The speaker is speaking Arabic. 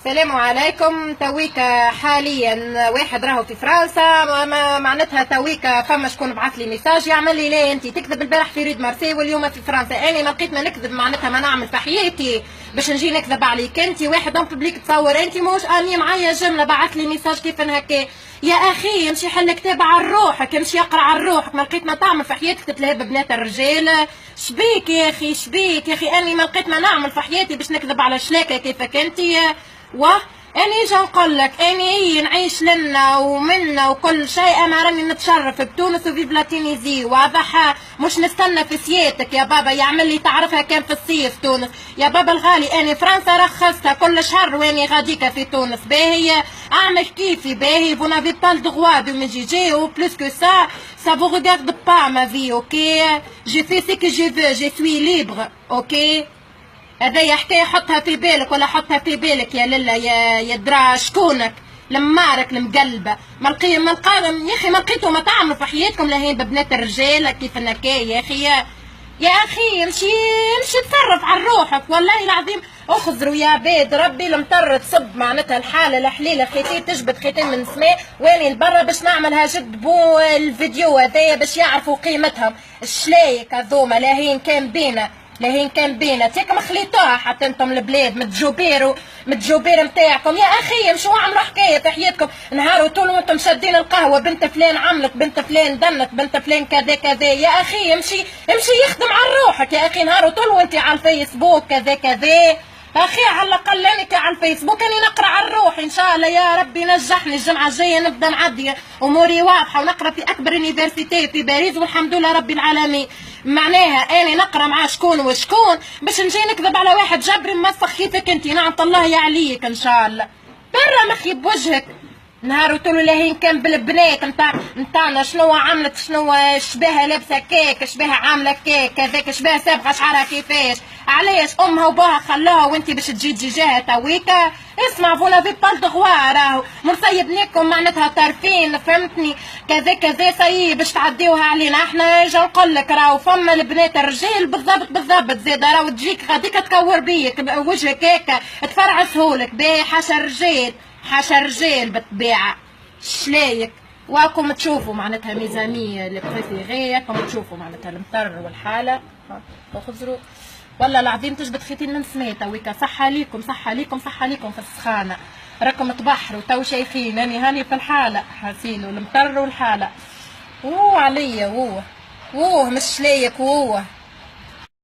السلام عليكم. تويك حاليا واحد راهو في فرنسا، معناتها تويك فما شكون بعث لي ميساج يعمل لي ليه انت تكذب البارح في ريد مارسي واليوم في فرنسا. انا ما لقيت ما نكذب، معناتها ما نعمل في حياتي باش نجي نكذب عليك انت. واحد اون بوبليك تصور انت موش اني معايا جمله بعث لي ميساج كيف هكا. يا اخي امشي حل كتاب على روحك، امشي اقرا على روحك. ما لقيت ما تعمل في حياتك تتلهب ببنات الرجال. شبيك يا اخي شبيك يا اخي؟ اني ما لقيت ما نعمل في حياتي باش نكذب على شلاكه كيفك انت. اني جا نقول لك اني نعيش لنا ومنا وكل شيء. انا راني نتشرف بتونس وفي بلا تونيزي واضحه، مش نستنى في سياتك يا بابا يعمل لي تعرفها كان في الصيف تونس يا بابا الغالي. اني فرنسا رخصتها كل شهر واني غاديكا في تونس. باهي اعمل كيفي باهي. vous n'avez pas le droit de me juger ou plus que ça vous regarde pas ma vie. ok je fais ce que je veux, je suis libre. ok هذا حكايه حطها في بالك ولا حطها في بالك يا للا يا درا شكونك لمارك المقلبه. ما القادم يا اخي ما لقيتوا ما تعملوا في حياتكم لهين ببنات الرجال كيف النكايه يا اخي. يا اخي امشي تصرف على روحك والله العظيم. اخزروا يا بيد ربي المطر تصب معناتها الحاله الحليله خيتين تجبد خيتين من السماء واني لبرا باش نعملها جد بو الفيديو هذايا باش يعرفوا قيمتهم. الشلايك هذوما لهين كان بينا تيك ما خليتوها حتى انتم البلاد متجوبير نتاعكم. يا اخي مشوا عملوا حكايه في حياتكم نهار طول وانتم شادين القهوه. بنت فلان عملت، بنت فلان دنت، بنت فلان كذا كذا. يا اخي امشي يخدم على روحك يا اخي. نهار طول وانت على الفيسبوك كذا اخي. على الاقل انك على الفيسبوك اني نقرا على روحي ان شاء الله يا ربي نجحني. الجمعه الجايه نبدا نعدي اموري واضحه ونقرا في اكبر يونيفرسيتي في باريس والحمد لله رب العالمين. معناها اني نقرا مع شكون وشكون باش نجي نكذب على واحد جبري مسخ كيفك انت. نعمة الله عليك ان شاء الله. برا مخي بوجهك نهار طول لهين كان بالبنات نتاعنا شنو عملت، شنو شباها لابسه كيك، شباها عامله كيك كذاك، شباها سابغه شعرها كيفاش. علاش امها وباها خلوها وانت باش تجي جهه تويكا؟ اسمع فولا في بالدغوا راهو مصيبنيكم معناتها طرفين فهمتني كذا سي باش تعديوها علينا احنا. جا نقول لك راهو فما البنات الرجال بالضبط زاد راهو تجيك غاديك تكور بيك وجهك هيك تفرعسهولك. باهي حاشا رجال بالطبيعه شلايك. واكم تشوفوا معناتها ميزانية اللي بريفيغي راكم تشوفوا معناتها المطر والحاله. خزروا والله العظيم تجبد خيتين من سماء تويكا. صحة ليكم في السخانه. راكم تبحروا تو شايخين اني هاني في الحاله حاسين المطر والحاله. عليا مش شلايك